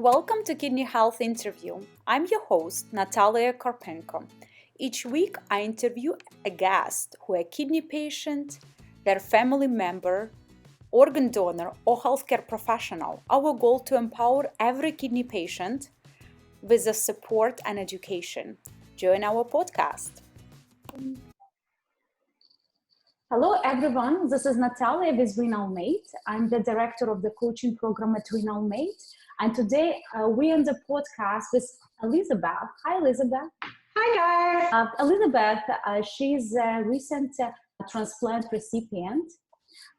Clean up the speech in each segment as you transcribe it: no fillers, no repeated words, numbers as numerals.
Welcome to Kidney Health Interview. I'm your host, Natalia Karpenko. Each week, I interview a guest who is a kidney patient, their family member, organ donor, or healthcare professional. Our goal to empower every kidney patient with the support and education. Join our podcast. Hello, everyone. This is Natalia with RenalMate. I'm the director of the coaching program at RenalMate. And today we're on the podcast with Elizabeth. Hi, Elizabeth. Hi, guys. Elizabeth, she's a recent transplant recipient,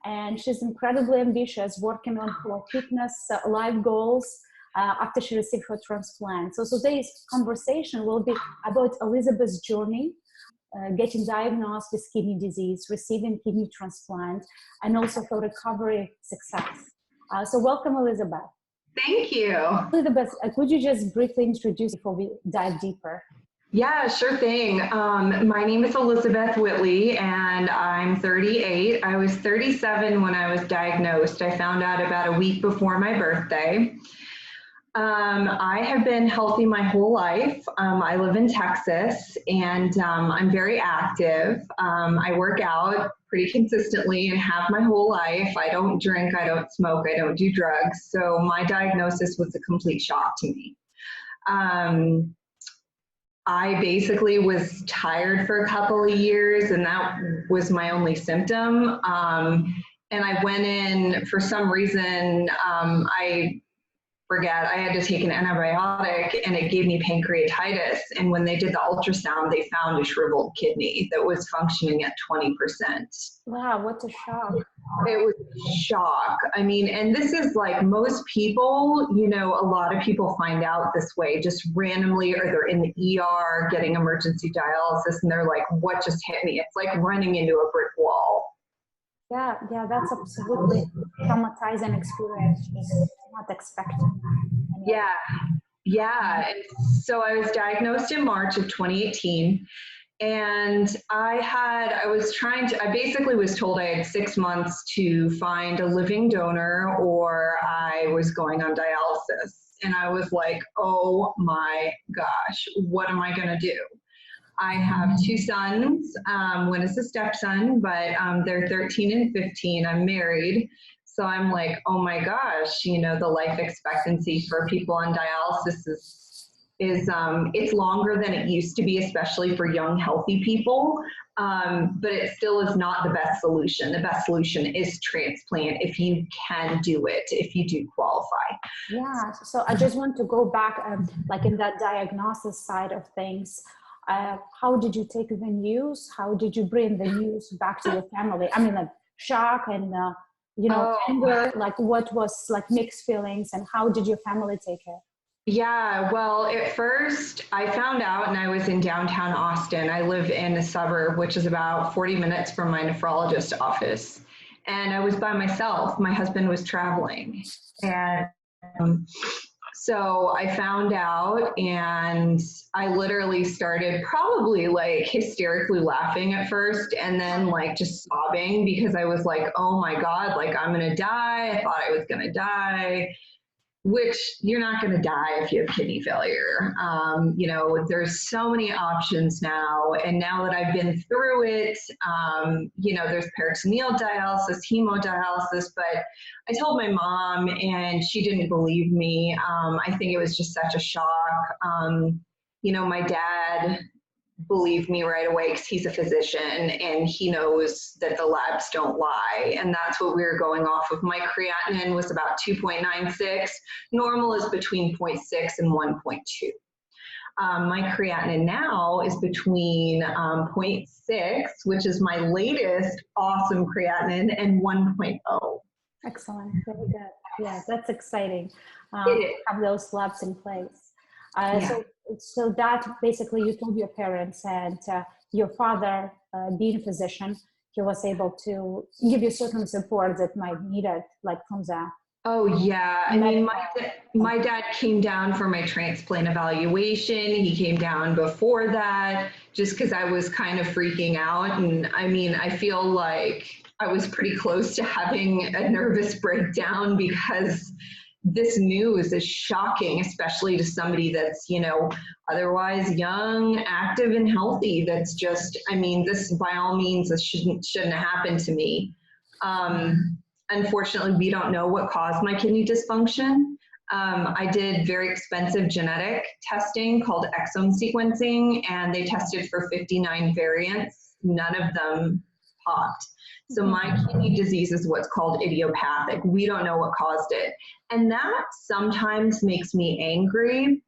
and she's incredibly ambitious, working on her fitness life goals after she received her transplant. So today's conversation will be about Elizabeth's journey, getting diagnosed with kidney disease, receiving kidney transplant, and also her recovery success. So welcome, Elizabeth. Thank you. Elizabeth, could you just briefly introduce before we dive deeper? Yeah, sure thing. My name is Elizabeth Whitley, and I'm 38. I was 37 when I was diagnosed. I found out about a week before my birthday. I have been healthy my whole life. I live in Texas, and I'm very active. I work out pretty consistently and have my whole life. I don't drink, I don't smoke, I don't do drugs. So my diagnosis was a complete shock to me. I basically was tired for a couple of years, and that was my only symptom. And I went in, for some reason, I had to take an antibiotic, and it gave me pancreatitis. And when they did the ultrasound, they found a shriveled kidney that was functioning at 20%. Wow, what a shock. It was a shock. I mean, and this is like most people, a lot of people find out this way just randomly, or they're in the ER getting emergency dialysis, and they're like, what just hit me? It's like running into a brick wall. Yeah, that's absolutely traumatizing experience. Not expecting. Yeah. And so I was diagnosed in March of 2018, and I basically was told I had 6 months to find a living donor, or I was going on dialysis. And I was like, oh my gosh, what am I going to do? I have 2 sons. One is a stepson, but they're 13 and 15. I'm married. So I'm like, oh my gosh, the life expectancy for people on dialysis is it's longer than it used to be, especially for young, healthy people. But it still is not the best solution. The best solution is transplant if you can do it, if you do qualify. Yeah. So I just want to go back, like in that diagnosis side of things. How did you take the news? How did you bring the news back to your family? I mean, like shock and, anger, like what was like mixed feelings, and how did your family take it? Yeah, well, at first I found out, and I was in downtown Austin. I live in a suburb, which is about 40 minutes from my nephrologist office. And I was by myself. My husband was traveling. And so I found out, and I literally started probably like hysterically laughing at first, and then like just sobbing, because I was like, oh my God, like I'm going to die. I thought I was going to die, which you're not going to die if you have kidney failure. There's so many options now. And now that I've been through it, there's peritoneal dialysis, hemodialysis, but I told my mom and she didn't believe me. I think it was just such a shock. My dad believed me right away because he's a physician and he knows that the labs don't lie. And that's what we were going off of. My creatinine was about 2.96. Normal is between 0.6 and 1.2. My creatinine now is between 0.6, which is my latest awesome creatinine, and 1.0. Excellent. Very good. Yeah, that's exciting. It is. Have those labs in place. So that basically you told your parents, and your father, being a physician, he was able to give you certain support that might need it, like from that. Oh yeah, I mean, my dad came down for my transplant evaluation. He came down before that, just because I was kind of freaking out. And I mean, I feel like I was pretty close to having a nervous breakdown because this news is shocking, especially to somebody that's, you know, otherwise young, active, and healthy. That's just, I mean, this by all means, this shouldn't have happened to me. Unfortunately, we don't know what caused my kidney dysfunction. I did very expensive genetic testing called exome sequencing, and they tested for 59 variants. None of them popped. So my kidney disease is what's called idiopathic. We don't know what caused it. And that sometimes makes me angry,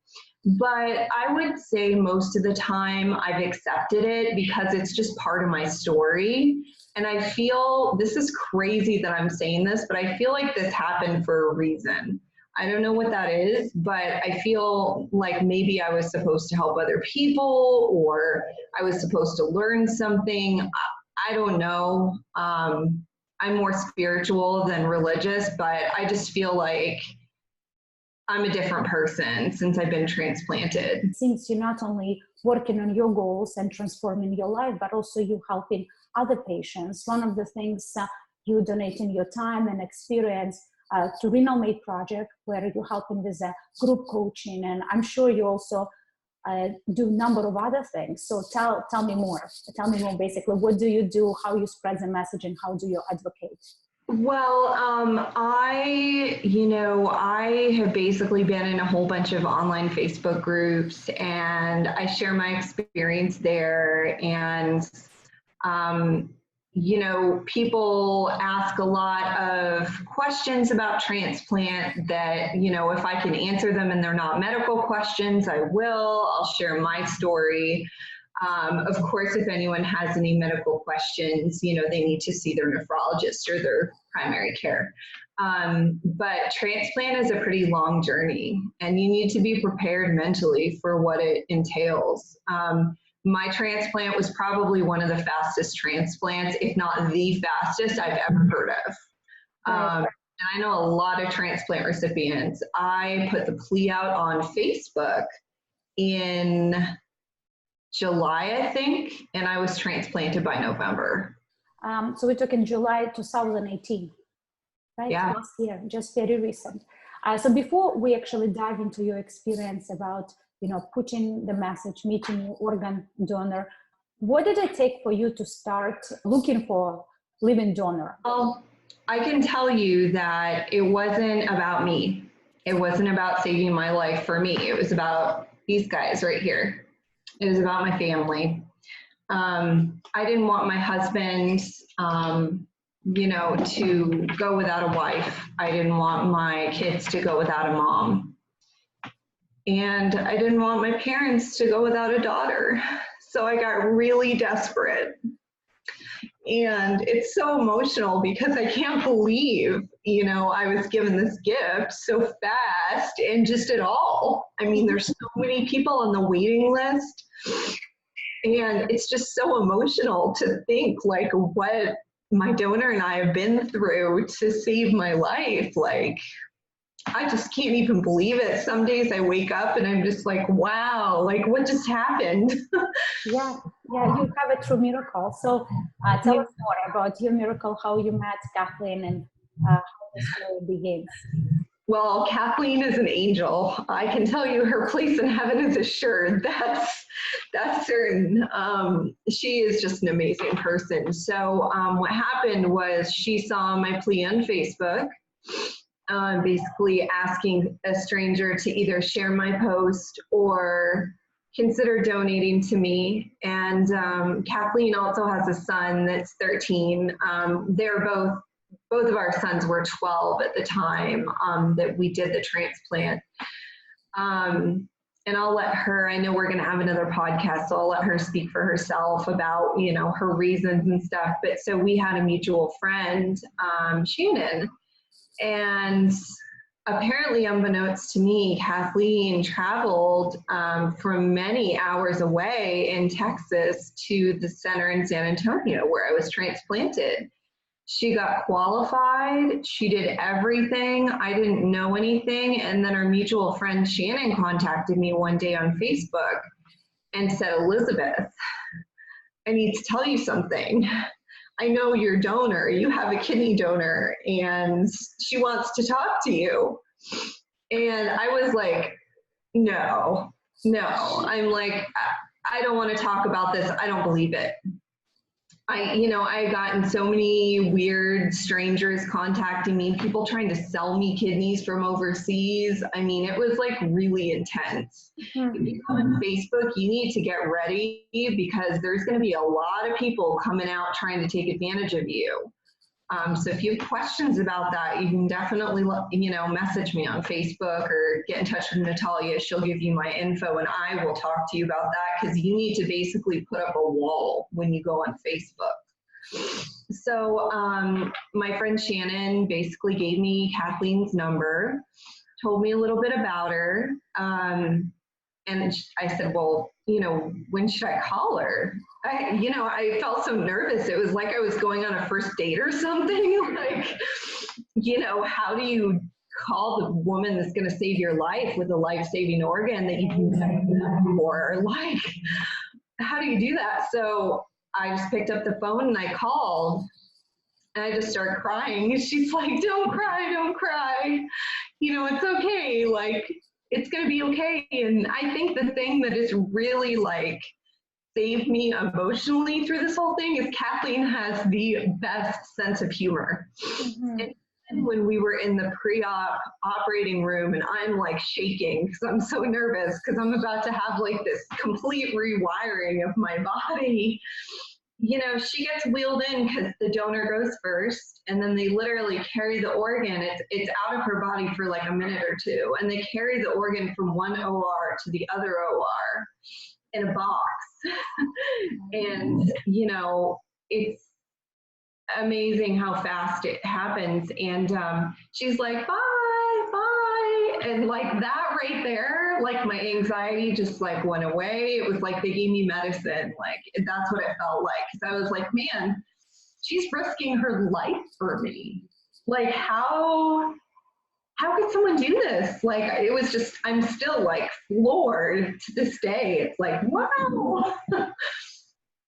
but I would say most of the time I've accepted it because it's just part of my story. And I feel, this is crazy that I'm saying this, but I feel like this happened for a reason. I don't know what that is, but I feel like maybe I was supposed to help other people, or I was supposed to learn something. I don't know. I'm more spiritual than religious, but I just feel like I'm a different person since I've been transplanted. Since you're not only working on your goals and transforming your life, but also you helping other patients. One of the things you donating your time and experience to RenalMate project, where you're helping with group coaching, and I'm sure you also do a number of other things. So tell me more. Tell me more. Basically, what do you do? How you spread the message, and how do you advocate? Well, I have basically been in a whole bunch of online Facebook groups, and I share my experience there. And, people ask a lot of questions about transplant that, if I can answer them and they're not medical questions, I will. I'll share my story. Of course, if anyone has any medical questions, they need to see their nephrologist or their primary care. But transplant is a pretty long journey, and you need to be prepared mentally for what it entails. My transplant was probably one of the fastest transplants, if not the fastest I've ever heard of. And I know a lot of transplant recipients. I put the plea out on Facebook in July, I think, and I was transplanted by November. So we're talking July 2018, right? Yeah. Last year, just very recent. So before we actually dive into your experience about, putting the message, meeting your organ donor, what did it take for you to start looking for living donor? Well, I can tell you that it wasn't about me. It wasn't about saving my life for me. It was about these guys right here. It was about my family. I didn't want my husband, to go without a wife. I didn't want my kids to go without a mom. And I didn't want my parents to go without a daughter. So I got really desperate. And it's so emotional because I can't believe, I was given this gift so fast and just at all. I mean, there's so many people on the waiting list, and it's just so emotional to think like what my donor and I have been through to save my life. Like, I just can't even believe it. Some days I wake up and I'm just like, wow, like what just happened? Yeah, you have a true miracle. So tell us more about your miracle, how you met Kathleen, and how the story begins. Well, Kathleen is an angel. I can tell you her place in heaven is assured. That's certain. She is just an amazing person. So what happened was she saw my plea on Facebook, basically asking a stranger to either share my post or consider donating to me. And Kathleen also has a son that's 13. They're both of our sons were 12 at the time that we did the transplant. And I'll let her, I know we're going to have another podcast, so I'll let her speak for herself about, her reasons and stuff. But so we had a mutual friend, Shannon, and apparently, unbeknownst to me, Kathleen traveled from many hours away in Texas to the center in San Antonio where I was transplanted. She got qualified. She did everything. I didn't know anything. And then our mutual friend Shannon contacted me one day on Facebook and said, Elizabeth, I need to tell you something. I know your donor, you have a kidney donor, and she wants to talk to you. And I was like, no. I'm like, I don't want to talk about this. I don't believe it. I gotten so many weird strangers contacting me, people trying to sell me kidneys from overseas. I mean, it was like really intense. If you go on Facebook, you need to get ready because there's going to be a lot of people coming out trying to take advantage of you. So if you have questions about that, you can definitely, message me on Facebook or get in touch with Natalia. She'll give you my info and I will talk to you about that because you need to basically put up a wall when you go on Facebook. So my friend Shannon basically gave me Kathleen's number, told me a little bit about her. And I said, well, when should I call her? I felt so nervous. It was like I was going on a first date or something. Like, how do you call the woman that's going to save your life with a life-saving organ that you've never done before? Like, how do you do that? So I just picked up the phone and I called and I just started crying. And she's like, don't cry. It's okay. Like, it's going to be okay. And I think the thing that is really like saved me emotionally through this whole thing is Kathleen has the best sense of humor. And when we were in the pre-op operating room and I'm like shaking because I'm so nervous because I'm about to have like this complete rewiring of my body, she gets wheeled in because the donor goes first and then they literally carry the organ. It's out of her body for like a minute or two and they carry the organ from one OR to the other OR in a box. And, it's amazing how fast it happens. And she's like, bye. And like that right there, like my anxiety just like went away. It was like they gave me medicine. Like that's what it felt like. Cause I was like, man, she's risking her life for me. Like how could someone do this? Like it was just, I'm still like floored to this day. It's like, wow.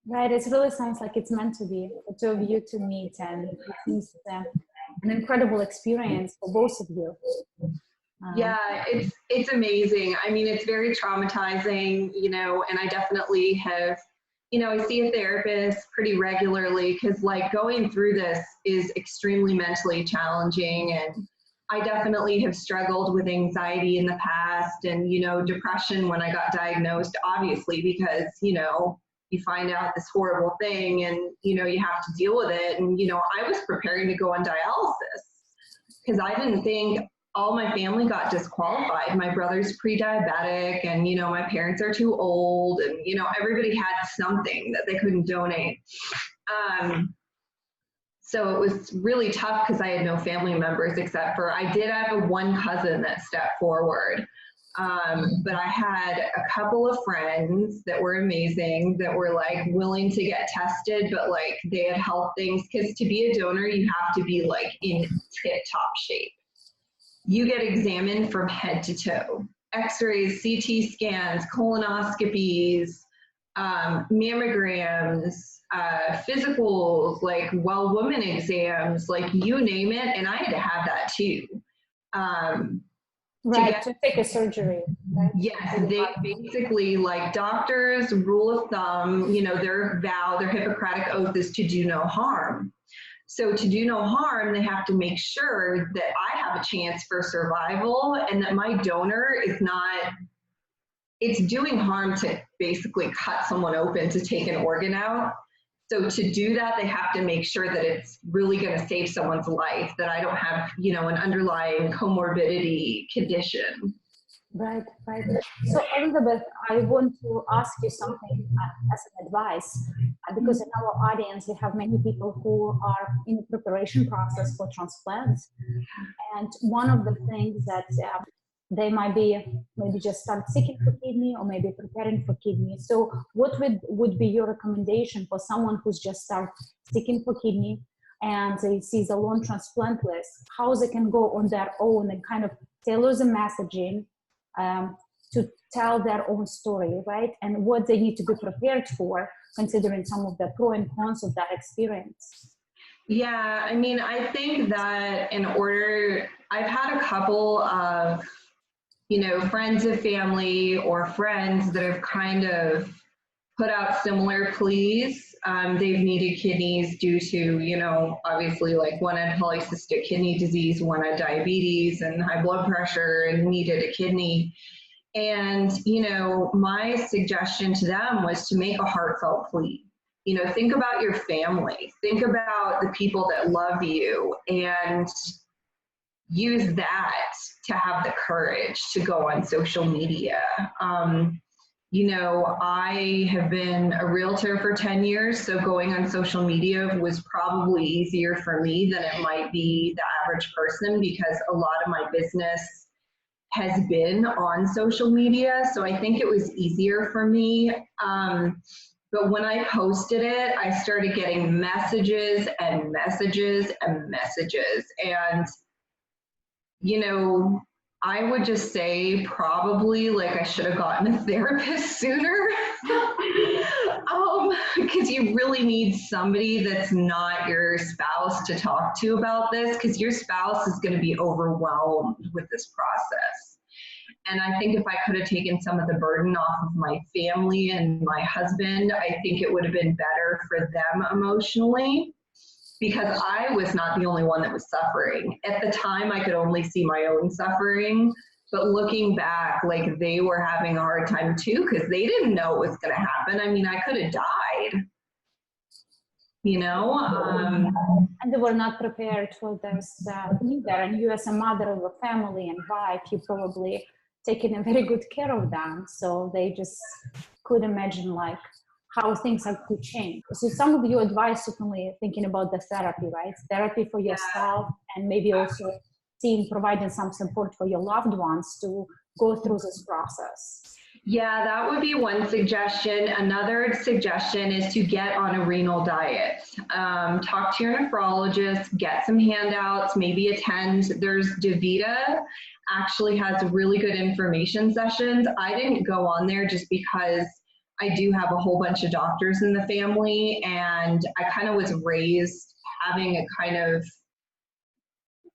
Right, it really sounds like it's meant to be, the two of you to meet, and it seems an incredible experience for both of you. Yeah, it's amazing. I mean, it's very traumatizing, and I definitely have, I see a therapist pretty regularly because like going through this is extremely mentally challenging, and I definitely have struggled with anxiety in the past and, depression when I got diagnosed, obviously, because, you find out this horrible thing and, you have to deal with it. And, I was preparing to go on dialysis because I didn't think all my family got disqualified. My brother's pre-diabetic and, my parents are too old and, everybody had something that they couldn't donate. So it was really tough because I had no family members except for, I did have one cousin that stepped forward. But I had a couple of friends that were amazing that were like willing to get tested, but like they had health things because to be a donor, you have to be like in tip-top shape. You get examined from head to toe, x-rays, CT scans, colonoscopies, mammograms, physicals, like woman exams, like you name it. And I had to have that too. Right, to take a surgery. Right? Yes, they basically, like doctors, rule of thumb, their vow, their Hippocratic oath is to do no harm. So to do no harm, they have to make sure that I have a chance for survival and that my donor is not, it's doing harm to basically cut someone open to take an organ out. So to do that, they have to make sure that it's really going to save someone's life, that I don't have, an underlying comorbidity condition. Right. So Elizabeth, I want to ask you something as an advice, because in our audience, we have many people who are in the preparation process for transplants. And one of the things that they might be maybe just start seeking for kidney or maybe preparing for kidney. So what would be your recommendation for someone who's just start seeking for kidney and they see the lung transplant list, how they can go on their own and kind of tailor the messaging to tell their own story, right? And what they need to be prepared for, considering some of the pro and cons of that experience. Yeah, I mean, I think that in order I've had a couple of, you know, friends of family or friends that have kind of put out similar pleas. They've needed kidneys due to, you know, obviously like one had polycystic kidney disease, one had diabetes and high blood pressure and needed a kidney. And, you know, my suggestion to them was to make a heartfelt plea. You know, think about your family, think about the people that love you, and use that to have the courage to go on social media. You know, I have been a realtor for 10 years, so going on social media was probably easier for me than it might be the average person, because a lot of my business has been on social media. So I think it was easier for me. But when I posted it, I started getting messages and messages and messages. And, you know, I would just say probably like I should have gotten a therapist sooner. Because you really need somebody that's not your spouse to talk to about this, because your spouse is going to be overwhelmed with this process. And I think if I could have taken some of the burden off of my family and my husband, I think it would have been better for them emotionally, because I was not the only one that was suffering. At the time, I could only see my own suffering, but looking back, like they were having a hard time too, because they didn't know what was going to happen. I mean, I could have died, you know? And they were not prepared for this either. And you as a mother of a family and wife, you probably taken a very good care of them. So they just could imagine like how things could change. So some of your advice, certainly thinking about the therapy, right? Therapy for yourself, and maybe also providing some support for your loved ones to go through this process. Yeah, that would be one suggestion. Another suggestion is to get on a renal diet. Talk to your nephrologist, get some handouts, maybe attend. There's DaVita actually has really good information sessions. I didn't go on there just because I do have a whole bunch of doctors in the family, and I kind of was raised having a kind of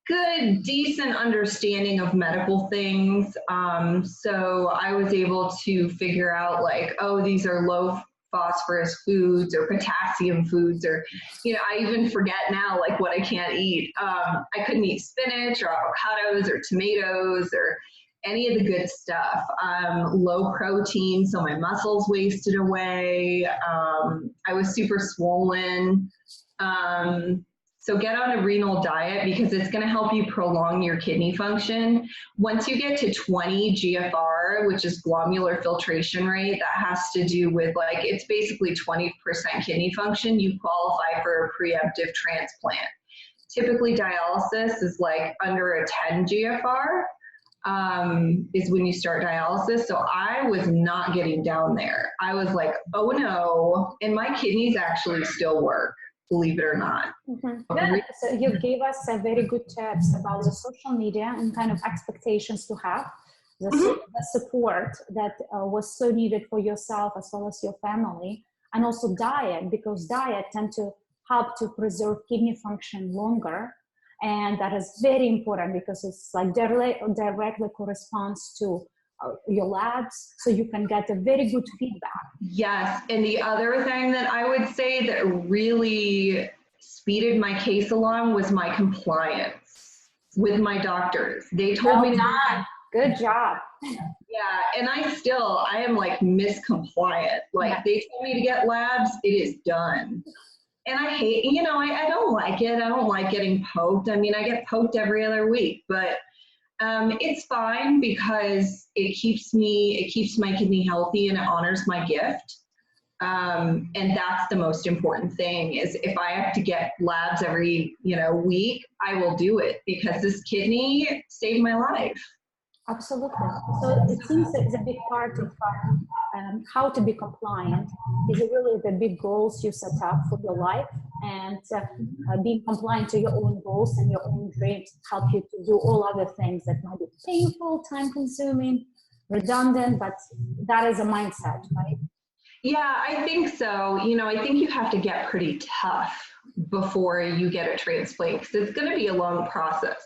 good, decent understanding of medical things. So I was able to figure out like, oh, these are low phosphorus foods or potassium foods, or, you know, I even forget now like what I can't eat. I couldn't eat spinach or avocados or tomatoes or any of the good stuff. Low protein, so my muscles wasted away. I was super swollen. So get on a renal diet, because it's going to help you prolong your kidney function. Once you get to 20 GFR, which is glomerular filtration rate, that has to do with like, it's basically 20% kidney function, you qualify for a preemptive transplant. Typically dialysis is like under a 10 GFR. Is when you start dialysis. So I was not getting down there. I was like, oh no, and my kidneys actually still work, believe it or not. Mm-hmm. Good. So you gave us a very good tips about the social media and kind of expectations to have, the support that was so needed for yourself as well as your family, and also diet, because diet tend to help to preserve kidney function longer. And that is very important because it's like directly corresponds to your labs, so you can get a very good feedback. Yes, and the other thing that I would say that really speeded my case along was my compliance with my doctors. They told me to Good job. Yeah, and I am like miscompliant. Like they told me to get labs, it is done. And I hate, you know, I don't like it. I don't like getting poked. I mean, I get poked every other week, but it's fine because it keeps my kidney healthy and it honors my gift. And that's the most important thing, is if I have to get labs every, week, I will do it, because this kidney saved my life. Absolutely. So it seems that it's a big part of how to be compliant is really the big goals you set up for your life, and being compliant to your own goals and your own dreams help you to do all other things that might be painful, time consuming, redundant, but that is a mindset, right? Yeah, I think so. I think you have to get pretty tough before you get a transplant, because it's going to be a long process.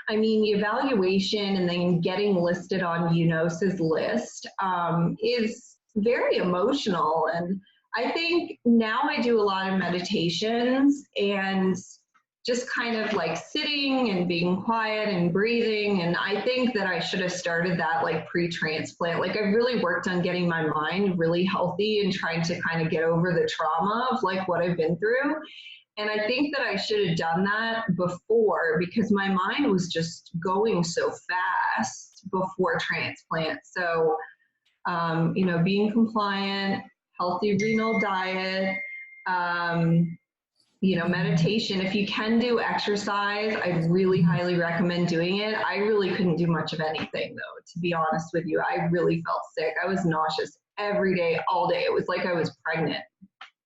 I mean, the evaluation and then getting listed on UNOS's list is very emotional. And I think now I do a lot of meditations and just kind of like sitting and being quiet and breathing. And I think that I should have started that like pre-transplant. Like I've really worked on getting my mind really healthy and trying to kind of get over the trauma of like what I've been through. And I think that I should have done that before because my mind was just going so fast before transplant. So, you know, being compliant, healthy renal diet, you know, meditation. If you can do exercise, I really highly recommend doing it. I really couldn't do much of anything though, to be honest with you. I really felt sick. I was nauseous every day, all day. It was like I was pregnant.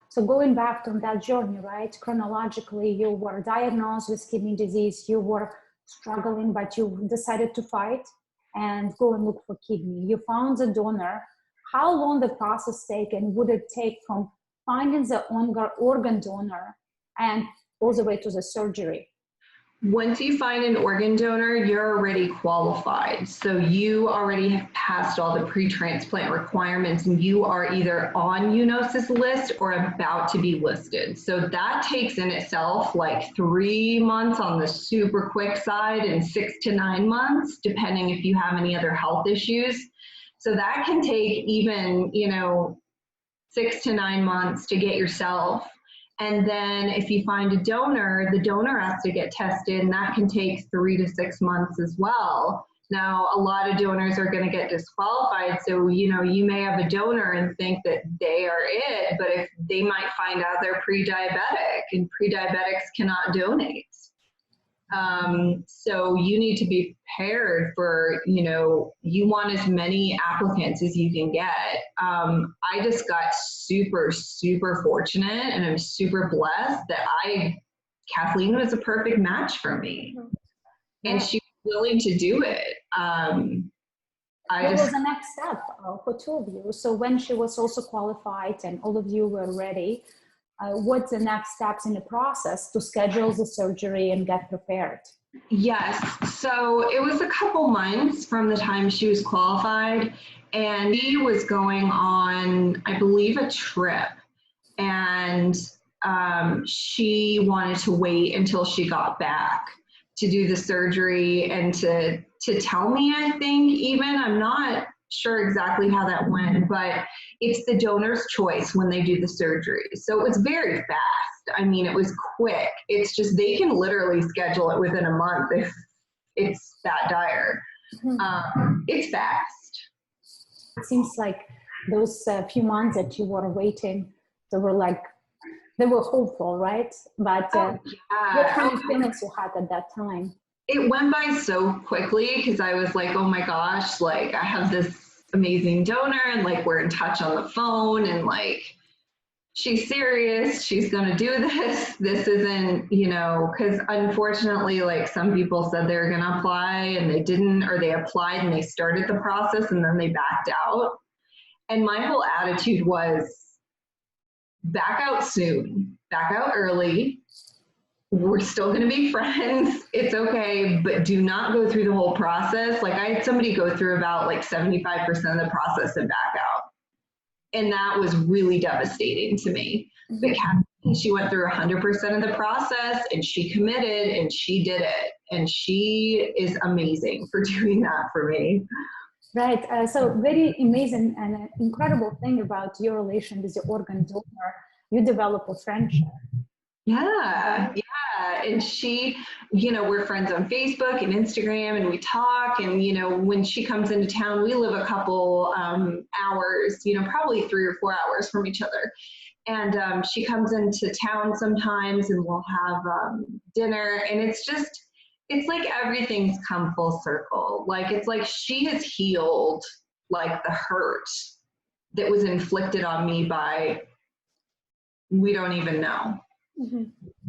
So going back on that journey, right, chronologically, you were diagnosed with kidney disease, you were struggling, but you decided to fight and go and look for kidney. You found a donor. How long the process take and would it take from finding the organ donor and all the way to the surgery? Once you find an organ donor, you're already qualified. So you already have passed all the pre-transplant requirements and you are either on UNOS's list or about to be listed. So that takes in itself like 3 months on the super quick side and 6 to 9 months, depending if you have any other health issues. So that can take even, you know, 6 to 9 months to get yourself. And then if you find a donor, the donor has to get tested, and that can take 3 to 6 months as well. Now, a lot of donors are going to get disqualified. So, you know, you may have a donor and think that they are it, but if they might find out they're pre-diabetic, and pre-diabetics cannot donate. So you need to be prepared for, you know, you want as many applicants as you can get. I just got super, super fortunate and I'm super blessed that Kathleen was a perfect match for me. And she was willing to do it. What was the next step for two of you? So when she was also qualified and all of you were ready, what's the next steps in the process to schedule the surgery and get prepared? Yes, so it was a couple months from the time she was qualified, and she was going on, I believe, a trip, and she wanted to wait until she got back to do the surgery and to tell me, I think, even. I'm not sure exactly how that went, but it's the donor's choice when they do the surgery. So it was very fast. I mean, it was quick. It's just they can literally schedule it within a month if it's that dire. It's fast. It seems like those few months that you were waiting, they were hopeful, right? But what kind of feelings you had at that time? It went by so quickly because I was like, oh my gosh, like I have this amazing donor and like we're in touch on the phone and like she's serious, she's gonna do this. This isn't, you know, because unfortunately like some people said they were gonna apply and they didn't, or they applied and they started the process and then they backed out. And my whole attitude was back out soon, back out early. We're still going to be friends. It's okay, but do not go through the whole process. Like I had somebody go through about like 75% of the process and back out. And that was really devastating to me. But Kathleen, she went through 100% of the process and she committed and she did it. And she is amazing for doing that for me. Right. So very amazing and incredible thing about your relation with the organ donor. You develop a friendship. Yeah. And she, you know, we're friends on Facebook and Instagram and we talk, and, you know, when she comes into town, we live a couple hours, you know, probably 3 or 4 hours from each other. And she comes into town sometimes and we'll have dinner, and it's like everything's come full circle. Like, it's like she has healed like the hurt that was inflicted on me by, we don't even know.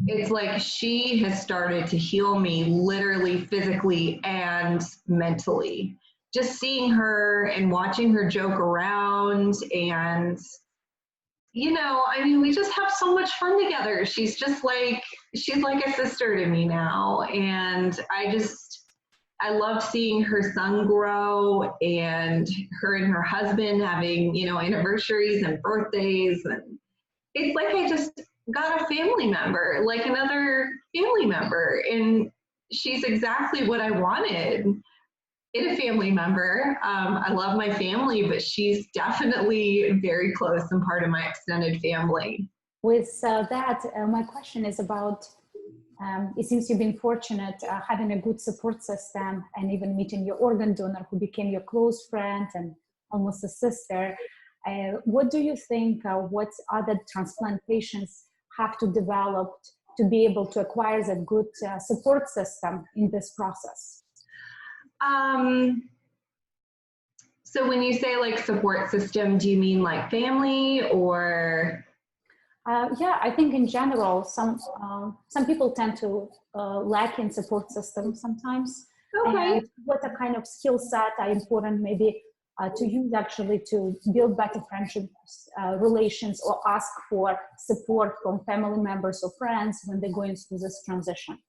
It's like she has started to heal me literally, physically, and mentally. Just seeing her and watching her joke around, and, you know, I mean, we just have so much fun together. She's like a sister to me now. And I just, I loved seeing her son grow and her husband having, you know, anniversaries and birthdays. And it's like I just got a family member, like another family member. And she's exactly what I wanted in a family member. I love my family, but she's definitely very close and part of my extended family. With my question is about, it seems you've been fortunate having a good support system and even meeting your organ donor who became your close friend and almost a sister. What do you think, what other transplant patients have to develop to be able to acquire that good support system in this process? So when you say like support system, do you mean like family or? Yeah, I think in general, some people tend to lack in support systems sometimes. Okay. And what a kind of skill set are important maybe to use actually to build better friendships, relations, or ask for support from family members or friends when they're going through this transition?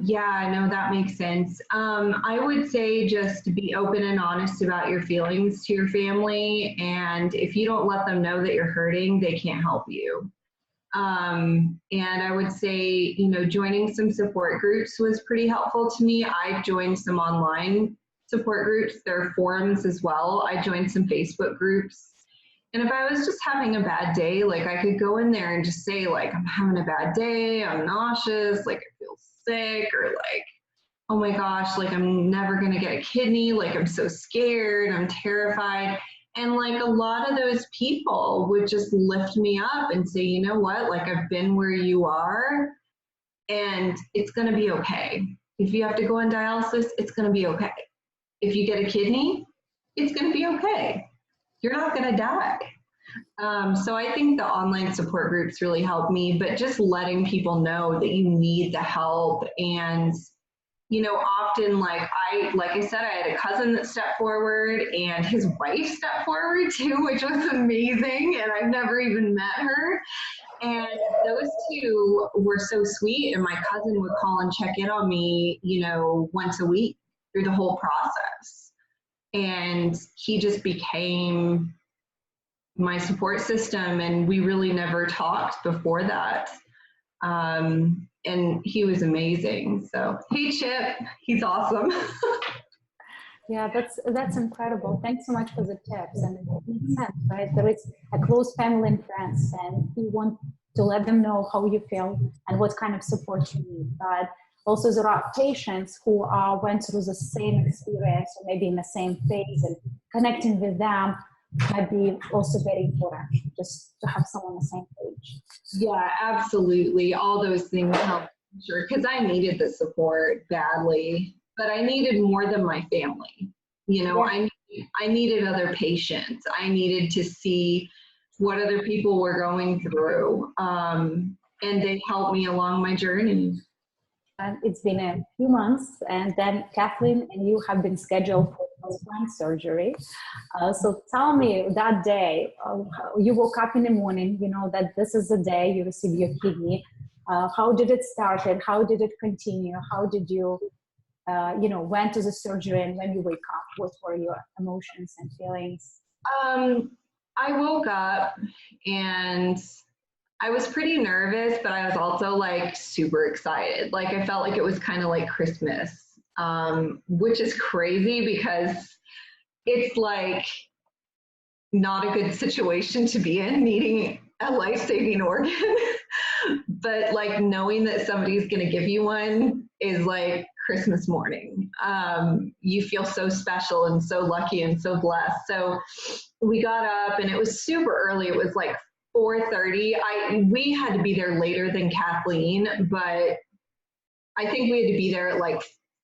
Yeah, no, that makes sense. I would say just be open and honest about your feelings to your family. And if you don't let them know that you're hurting, they can't help you. And I would say, you know, joining some support groups was pretty helpful to me. I joined some online support groups. There are forums as well. I joined some Facebook groups. And if I was just having a bad day, like I could go in there and just say like, I'm having a bad day, I'm nauseous, like I feel sick, or like, oh my gosh, like I'm never gonna get a kidney, like I'm so scared, I'm terrified. And like a lot of those people would just lift me up and say, you know what, like I've been where you are and it's gonna be okay. If you have to go on dialysis, it's gonna be okay. If you get a kidney, it's gonna be okay. You're not gonna die. So I think the online support groups really helped me, but just letting people know that you need the help. And, you know, often like I said, I had a cousin that stepped forward and his wife stepped forward too, which was amazing. And I've never even met her. And those two were so sweet. And my cousin would call and check in on me, you know, once a week through the whole process. And he just became my support system, and we really never talked before that. And he was amazing. So, hey Chip, he's awesome. Yeah, that's incredible. Thanks so much for the tips. And it makes sense, right? There is a close family and friends, and you want to let them know how you feel and what kind of support you need. But also there are patients who went through the same experience or maybe in the same phase, and connecting with them might be also very important, just to have someone on the same page. Yeah, absolutely. All those things help, sure, because I needed the support badly, but I needed more than my family. You know, yeah. I needed other patients. I needed to see what other people were going through, and they helped me along my journey. And it's been a few months, and then Kathleen and you have been scheduled for transplant surgery. So tell me that day, you woke up in the morning, you know that this is the day you receive your kidney. How did it start and how did it continue? How did you, went to the surgery, and when you wake up, what were your emotions and feelings? I woke up and I was pretty nervous, but I was also like super excited. Like I felt like it was kind of like Christmas, which is crazy because it's like not a good situation to be in, needing a life-saving organ. But like knowing that somebody's going to give you one is like Christmas morning. You feel so special and so lucky and so blessed. So we got up and it was super early. It was like 4:30. We had to be there later than Kathleen, but I think we had to be there at like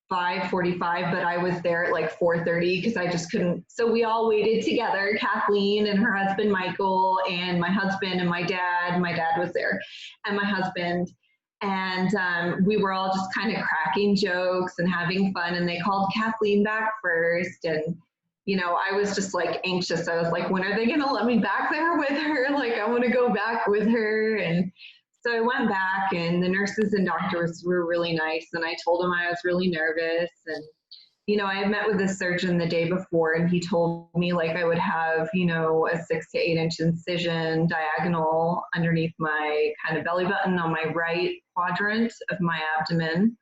5:45, but I was there at like 4:30 because I just couldn't. So we all waited together, Kathleen and her husband, Michael, and my husband and my dad. My dad was there and my husband. And we were all just kind of cracking jokes and having fun. And they called Kathleen back first. And you know, I was just like anxious. I was like, when are they going to let me back there with her? Like, I want to go back with her. And So I went back, and the nurses and doctors were really nice. And I told them I was really nervous. And, I had met with the surgeon the day before, and he told me like I would have, a 6 to 8 inch incision diagonal underneath my kind of belly button on my right quadrant of my abdomen.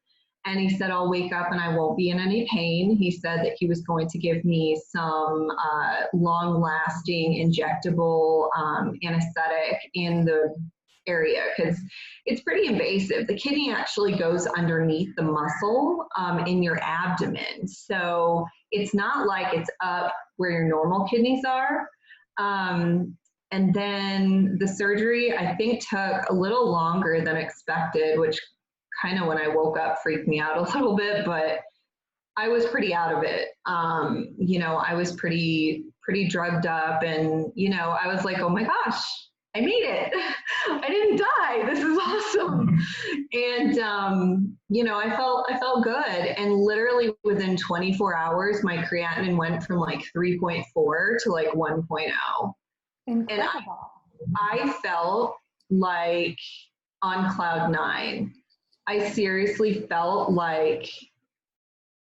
And he said, I'll wake up and I won't be in any pain. He said that he was going to give me some long-lasting injectable anesthetic in the area because it's pretty invasive. The kidney actually goes underneath the muscle in your abdomen. So it's not like it's up where your normal kidneys are. And then the surgery, I think, took a little longer than expected, which kind of when I woke up freaked me out a little bit, but I was pretty out of it. I was pretty drugged up, and, I was like, oh my gosh, I made it. I didn't die. This is awesome. And, I felt good. And literally within 24 hours, my creatinine went from like 3.4 to like 1.0. Incredible. And I felt like on cloud 9. I seriously felt like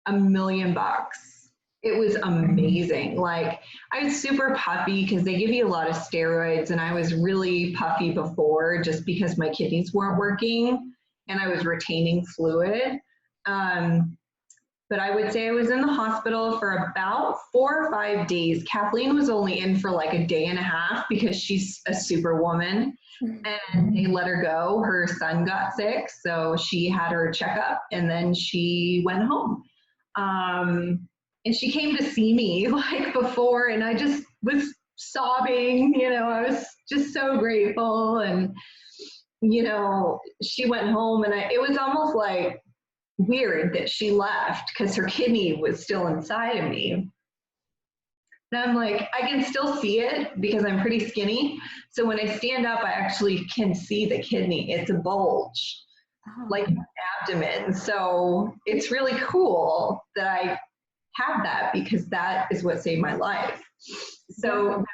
$1,000,000. It was amazing. Like, I was super puffy because they give you a lot of steroids, and I was really puffy before just because my kidneys weren't working and I was retaining fluid. But I would say I was in the hospital for about 4 or 5 days. Kathleen was only in for like a day and a half because she's a superwoman, and they let her go. Her son got sick, so she had her checkup, and then she went home. And she came to see me like before, and I just was sobbing. I was just so grateful. And, she went home, and it was almost like weird that she left because her kidney was still inside of me. And I'm like, I can still see it because I'm pretty skinny. So when I stand up, I actually can see the kidney. It's a bulge, like an abdomen. So it's really cool that I have that because that is what saved my life. So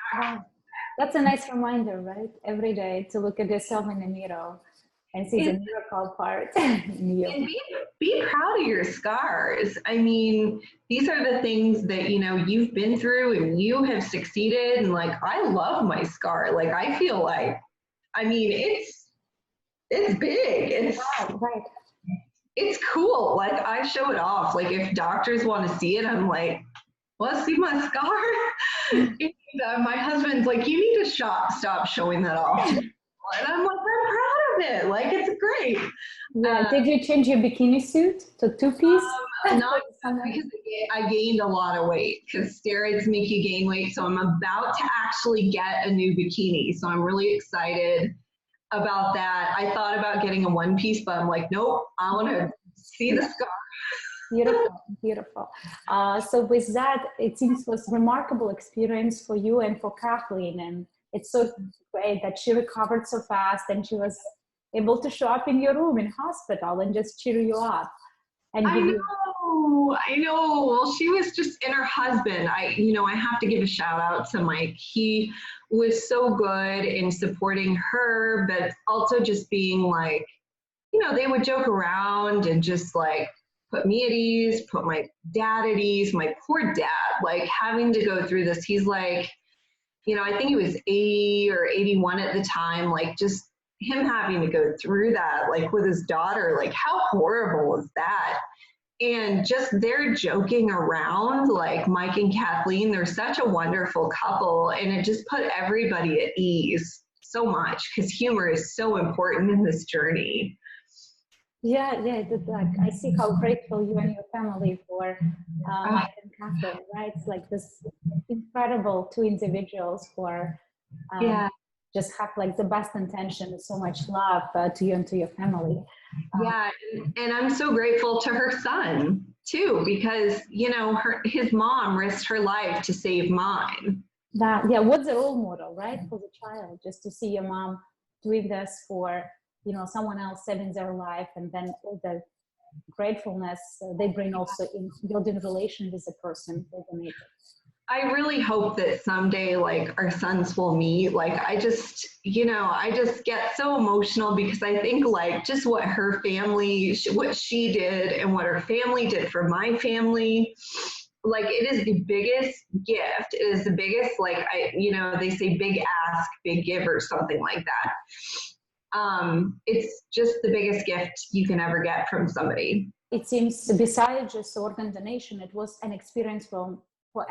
that's a nice reminder, right? Every day to look at yourself in the mirror and see the miracle part in you. And be proud of your scars. I mean, these are the things that, you've been through and you have succeeded. And like, I love my scar. Like, I feel like, it's big. It's right. It's cool. Like, I show it off. Like, if doctors want to see it, I'm like, let's see my scar. And my husband's like, you need to stop showing that off. And I'm like, I'm proud of it. Like, it's great. Yeah. Did you change your bikini suit to 2-piece? Not because I gained a lot of weight because steroids make you gain weight. So I'm about to actually get a new bikini. So I'm really excited about that. I thought about getting a 1-piece, but I'm like, nope, I want to see the scar. Beautiful. So with that, it seems was a remarkable experience for you and for Kathleen, and it's so great that she recovered so fast and she was able to show up in your room in hospital and just cheer you up. And I know. Well, she was just, and her husband, I have to give a shout out to Mike. He was so good in supporting her, but also just being like, they would joke around and just like put me at ease, put my dad at ease, my poor dad, like having to go through this. He's like, I think he was 80 or 81 at the time, like just him having to go through that, like with his daughter, like how horrible is that? And just they're joking around, like Mike and Kathleen, they're such a wonderful couple, and it just put everybody at ease so much because humor is so important in this journey. Yeah, like I see how grateful you and your family for Mike and Kathleen, right? It's like this incredible 2 individuals who are just have like the best intention and so much love to you and to your family. And I'm so grateful to her son too, because his mom risked her life to save mine. What's the role model, right, for the child, just to see your mom doing this for someone else saving their life, and then all the gratefulness they bring also in building relation with the person they donated. I really hope that someday, like, our sons will meet. Like, I just, I just get so emotional because I think, like, just what her family, what she did and what her family did for my family. Like, it is the biggest gift. It is the biggest, like, they say big ask, big give or something like that. It's just the biggest gift you can ever get from somebody. It seems besides just organ donation, it was an experience for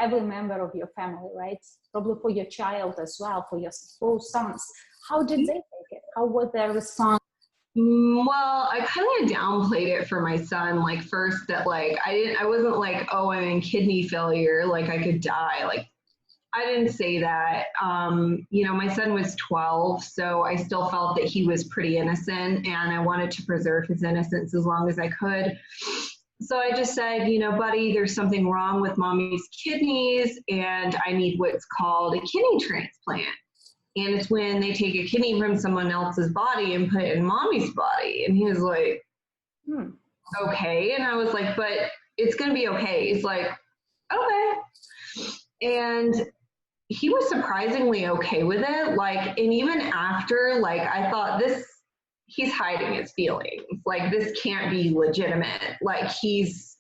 every member of your family, right? Probably for your child as well, for your both sons. How did they take it? How was their response? Well, I kind of downplayed it for my son, like first that like I wasn't like, oh, I'm in kidney failure, like I could die. Like I didn't say that. My son was 12, so I still felt that he was pretty innocent and I wanted to preserve his innocence as long as I could. So I just said, buddy, there's something wrong with mommy's kidneys and I need what's called a kidney transplant. And it's when they take a kidney from someone else's body and put it in mommy's body. And he was like, okay. And I was like, but it's going to be okay. He's like, okay. And he was surprisingly okay with it. Like, and even after, like, I thought he's hiding his feelings. Like, this can't be legitimate. Like, he's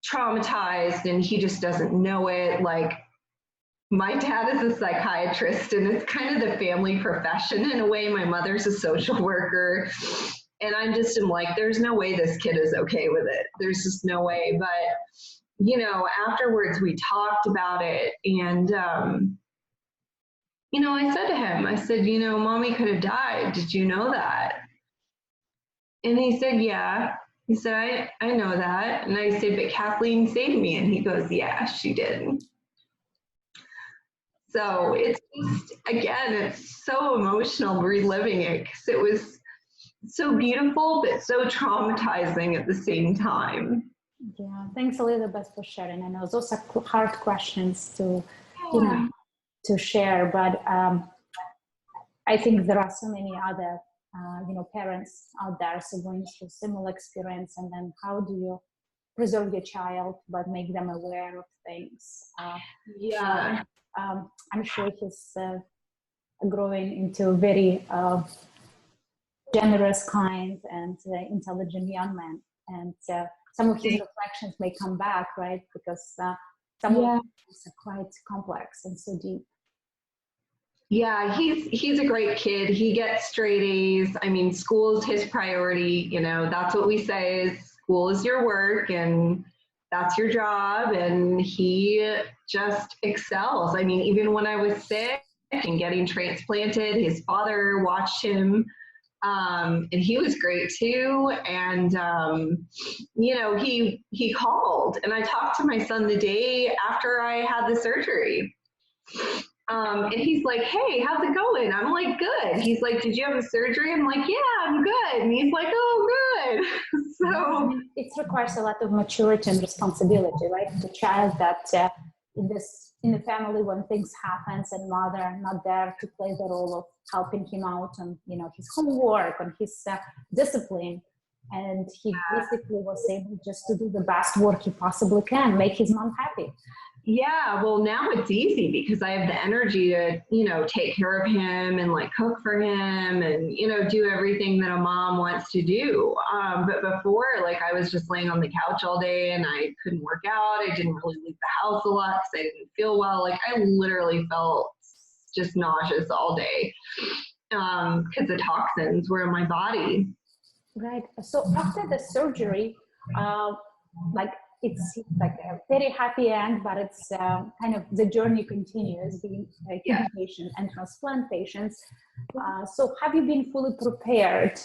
traumatized and he just doesn't know it. Like, my dad is a psychiatrist and it's kind of the family profession in a way. My mother's a social worker. And I'm like, there's no way this kid is okay with it. There's just no way. But, afterwards we talked about it. And, I said to him, I said, mommy could have died. Did you know that? And he said, yeah. He said, I know that. And I said, but Kathleen saved me. And he goes, yeah, she did. So it's just, again, it's so emotional reliving it because it was so beautiful, but so traumatizing at the same time. Yeah, thanks Elizabeth for sharing. I know those are hard questions to share, but I think there are so many other, parents out there so going through similar experience, and then how do you preserve your child but make them aware of things? I'm sure he's growing into a very generous, kind, and intelligent young man. And some of his reflections may come back, right? Because some of them are quite complex and so deep. Yeah, he's a great kid. He gets straight A's. I mean, school is his priority. That's what we say is school is your work and that's your job. And he just excels. I mean, even when I was sick and getting transplanted, his father watched him. And he was great too. And, he called and I talked to my son the day after I had the surgery. And he's like, hey, how's it going? I'm like, good. He's like, did you have a surgery? I'm like, yeah, I'm good. And he's like, oh, good. So it requires a lot of maturity and responsibility, right? The child that in the family when things happens and mother not there to play the role of helping him out on his homework and his discipline, and he basically was able just to do the best work he possibly can, make his mom happy. Yeah, well, now it's easy because I have the energy to, take care of him and like cook for him and, do everything that a mom wants to do. But before, like I was just laying on the couch all day and I couldn't work out. I didn't really leave the house a lot because I didn't feel well. Like I literally felt just nauseous all day because the toxins were in my body. Right. So after the surgery, it's like a very happy end, but it's kind of the journey continues being a kidney patient and transplant patients. So have you been fully prepared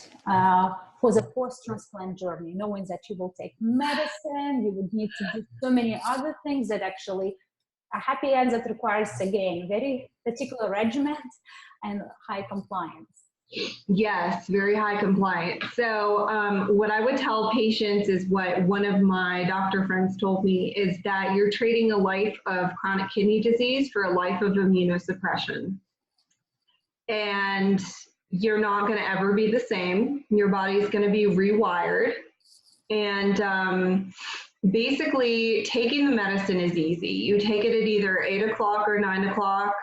for the post-transplant journey, knowing that you will take medicine, you would need to do so many other things that actually a happy end that requires, again, very particular regimen and high compliance? Yes, very high compliance. So what I would tell patients is what one of my doctor friends told me is that you're trading a life of chronic kidney disease for a life of immunosuppression. And you're not going to ever be the same. Your body's going to be rewired. And basically, taking the medicine is easy. You take it at either 8 o'clock or 9 o'clock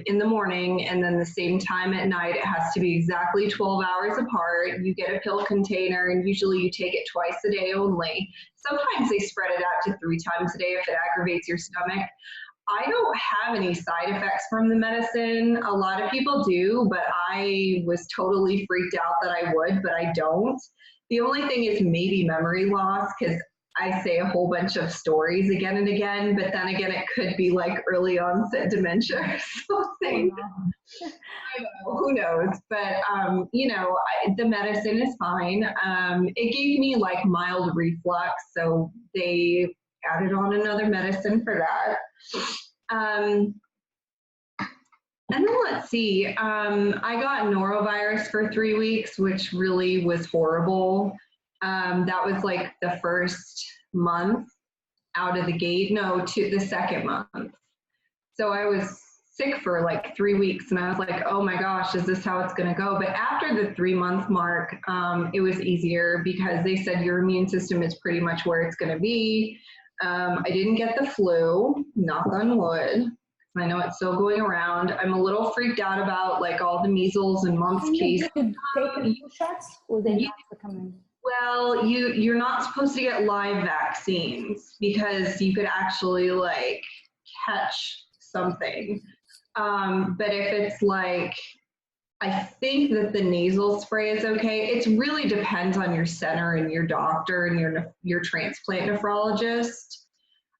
in the morning, and then the same time at night. It has to be exactly 12 hours apart. You get a pill container, and usually you take it twice a day only. Sometimes they spread it out to 3 times a day if it aggravates your stomach. I don't have any side effects from the medicine. A lot of people do, but I was totally freaked out that I would, but I don't. The only thing is maybe memory loss, because I say a whole bunch of stories again and again, but then again, it could be like early onset dementia or something. I know, who knows? But, the medicine is fine. It gave me like mild reflux, so they added on another medicine for that. And then let's see, I got norovirus for 3 weeks, which really was horrible. That was like the first month out of the gate, to the second month. So I was sick for like 3 weeks, and I was like, oh my gosh, is this how it's going to go? But after the 3-month mark, it was easier because they said your immune system is pretty much where it's going to be. I didn't get the flu, knock on wood. I know it's still going around. I'm a little freaked out about like all the measles and mumps cases. Did you take flu shots, or they not recommend? Well, you're not supposed to get live vaccines because you could actually like catch something. But if it's like, I think that the nasal spray is okay. It really depends on your center and your doctor and your transplant nephrologist.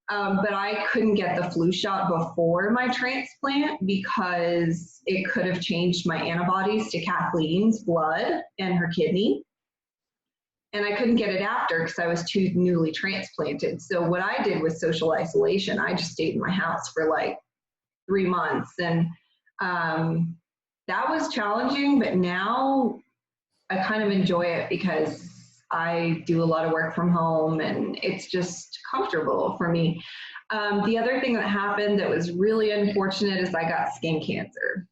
But I couldn't get the flu shot before my transplant because it could have changed my antibodies to Kathleen's blood and her kidney. And I couldn't get it after because I was too newly transplanted. So what I did was social isolation. I just stayed in my house for like 3 months. And that was challenging, but now I kind of enjoy it because I do a lot of work from home and it's just comfortable for me. The other thing that happened that was really unfortunate is I got skin cancer.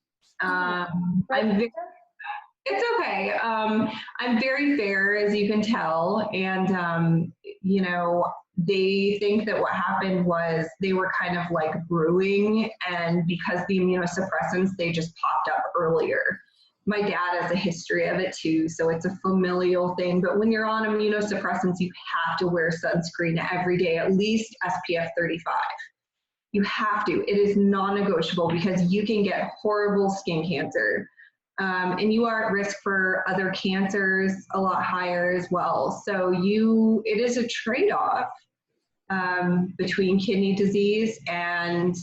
It's okay. I'm very fair, as you can tell. And, they think that what happened was they were kind of like brewing, and because the immunosuppressants, they just popped up earlier. My dad has a history of it too, so it's a familial thing. But when you're on immunosuppressants, you have to wear sunscreen every day, at least SPF 35. You have to. It is non-negotiable because you can get horrible skin cancer. And you are at risk for other cancers a lot higher as well. So it is a trade-off between kidney disease and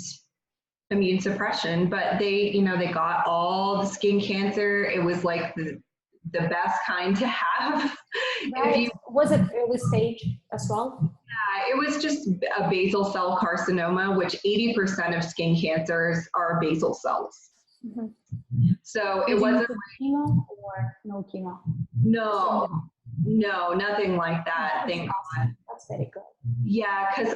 immune suppression, but they got all the skin cancer. It was like the best kind to have. Right. Was it early stage as well? Yeah, it was just a basal cell carcinoma, which 80% of skin cancers are basal cells. Mm-hmm. So it wasn't chemo or no chemo? No, nothing like that. Thank God. That's very good. Yeah, because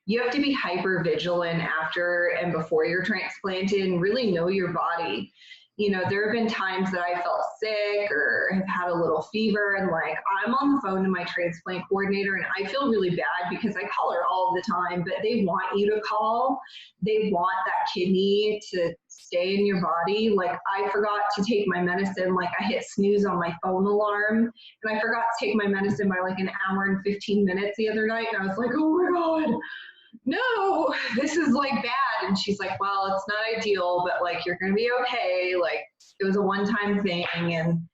you have to be hyper vigilant after and before you're transplanted and really know your body. There have been times that I felt sick or have had a little fever, and like I'm on the phone to my transplant coordinator and I feel really bad because I call her all the time, but they want you to call. They want that kidney to stay in your body. Like I forgot to take my medicine, like I hit snooze on my phone alarm, and I forgot to take my medicine by like an hour and 15 minutes the other night, and I was like, oh my God. No, this is like bad. And she's like, well, it's not ideal, but like, you're going to be okay. Like it was a one-time thing. And,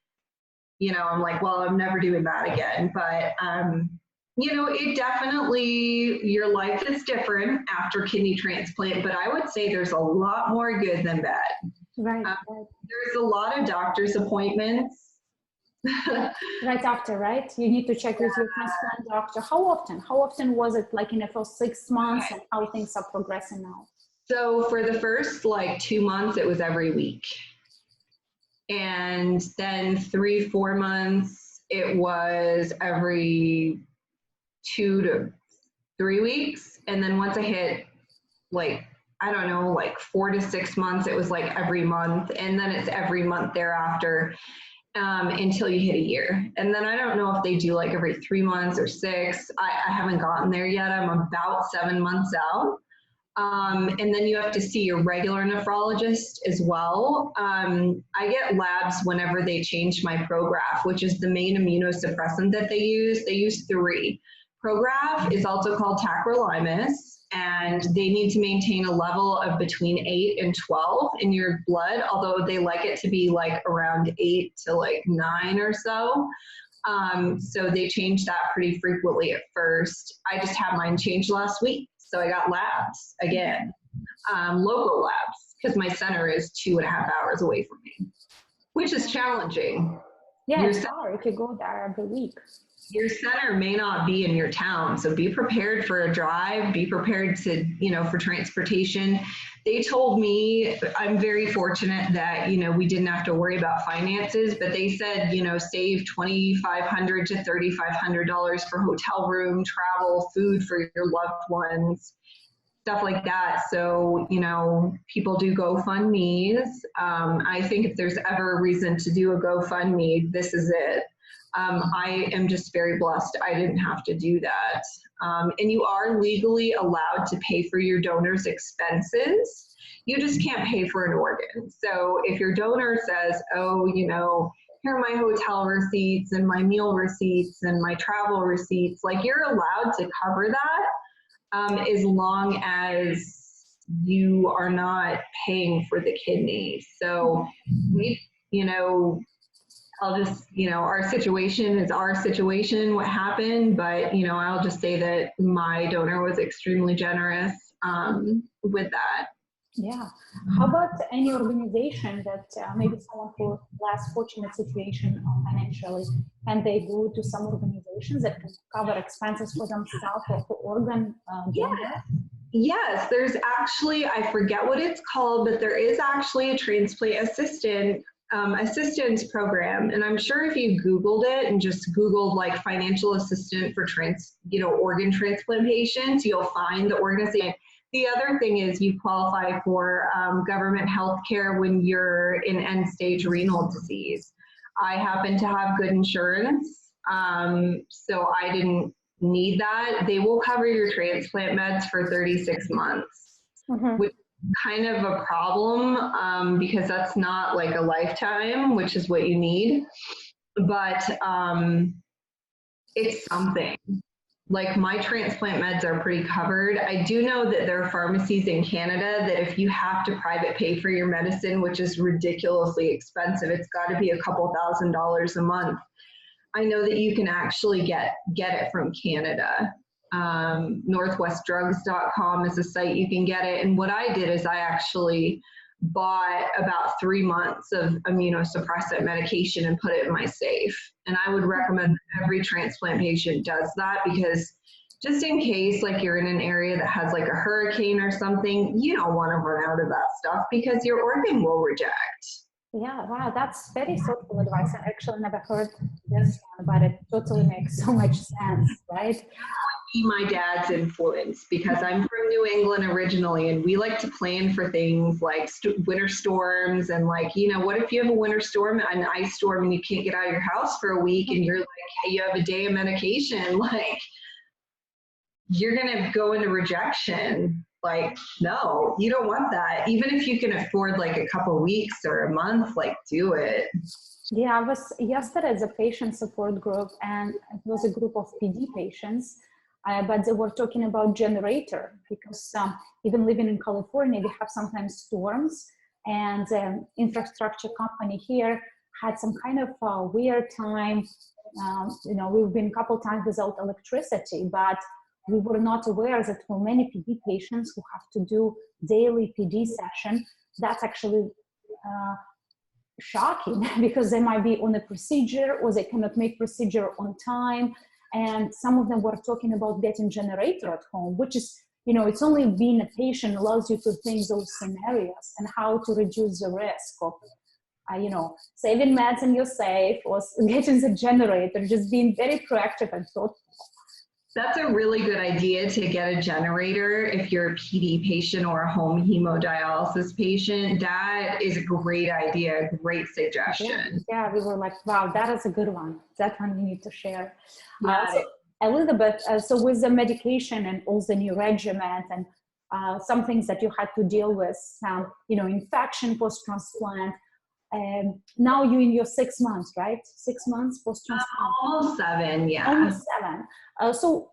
I'm like, well, I'm never doing that again. But, it definitely, your life is different after kidney transplant, but I would say there's a lot more good than bad. Right. There's a lot of doctor's appointments. Right after, right? You need to check with your transplant doctor. How often was it, like in the first 6 months, and how things are progressing now? So for the first like 2 months, it was every week. And then 3-4 months, it was every 2 to 3 weeks. And then once I hit like 4 to 6 months, it was like every month. And then it's every month thereafter. until you hit a year. And then I don't know if they do like every 3 months or 6. I haven't gotten there yet. I'm about 7 months out. And then you have to see your regular nephrologist as well. I get labs whenever they change my Prograf, which is the main immunosuppressant that they use. They use 3. Prograf is also called tacrolimus, and they need to maintain a level of between 8 and 12 in your blood, although they like it to be like around 8 to like 9 or so. So they change that pretty frequently at first. I just had mine changed last week. So I got labs again, local labs, because my center is 2.5 hours away from me, which is challenging. Yeah, it's hard if you go there every week. Your center may not be in your town, so be prepared for a drive, be prepared to, for transportation. They told me, I'm very fortunate that, we didn't have to worry about finances, but they said, save $2,500 to $3,500 for hotel room, travel, food for your loved ones, stuff like that. So, people do GoFundMes. I think if there's ever a reason to do a GoFundMe, this is it. I am just very blessed I didn't have to do that. And you are legally allowed to pay for your donor's expenses. You just can't pay for an organ. So if your donor says, oh, here are my hotel receipts and my meal receipts and my travel receipts, like you're allowed to cover that as long as you are not paying for the kidney. So, I'll just, our situation is our situation, what happened, but, I'll just say that my donor was extremely generous with that. Yeah. How about any organization that maybe someone who less fortunate situation financially, and they go to some organizations that can cover expenses for themselves or for organ donor? Yes, there's actually, I forget what it's called, but there is actually a transplant assistance program, and I'm sure if you Googled it and just Googled like financial assistant for organ transplant patients, you'll find the organization. The other thing is you qualify for government health care when you're in end-stage renal disease. I happen to have good insurance, so I didn't need that. They will cover your transplant meds for 36 months, which kind of a problem because that's not like a lifetime, which is what you need, but it's something. Like my transplant meds are pretty covered. I do know that there are pharmacies in Canada that if you have to private pay for your medicine, which is ridiculously expensive, it's got to be a couple $1,000s a month. I know that you can actually get it from Canada. Northwestdrugs.com is a site you can get it. And what I did is I actually bought about 3 months of immunosuppressant medication and put it in my safe. And I would recommend that every transplant patient does that, because just in case like you're in an area that has like a hurricane or something, you don't want to run out of that stuff because your organ will reject. Yeah, wow, that's very thoughtful advice. I actually never heard this one, but it totally makes so much sense, right? My dad's influence, because I'm from New England originally, and we like to plan for things like winter storms, and like, what if you have a winter storm, an ice storm, and you can't get out of your house for a week, and you're like, hey, you have a day of medication, like you're gonna go into rejection. Like, no, you don't want that. Even if you can afford like a couple weeks or a month, like do it. Yeah, I was yesterday at the patient support group, and it was a group of PD patients, but they were talking about generator, because even living in California, we have sometimes storms, and the infrastructure company here had some kind of weird time. We've been a couple times without electricity, but we were not aware that for many PD patients who have to do daily PD session, that's actually shocking, because they might be on a procedure or they cannot make procedure on time. And some of them were talking about getting generator at home, which is, it's only being a patient allows you to think those scenarios and how to reduce the risk of, saving meds in your safe or getting the generator, just being very proactive and thoughtful. That's a really good idea to get a generator if you're a PD patient or a home hemodialysis patient. That is a great idea, great suggestion. Yeah, we were like, wow, that is a good one. That one we need to share. Yeah. So Elizabeth, so with the medication and all the new regimen and some things that you had to deal with, infection post-transplant, now you're in your 6 months, right? 6 months post-transplant? Almost 7, yeah. Almost 7. So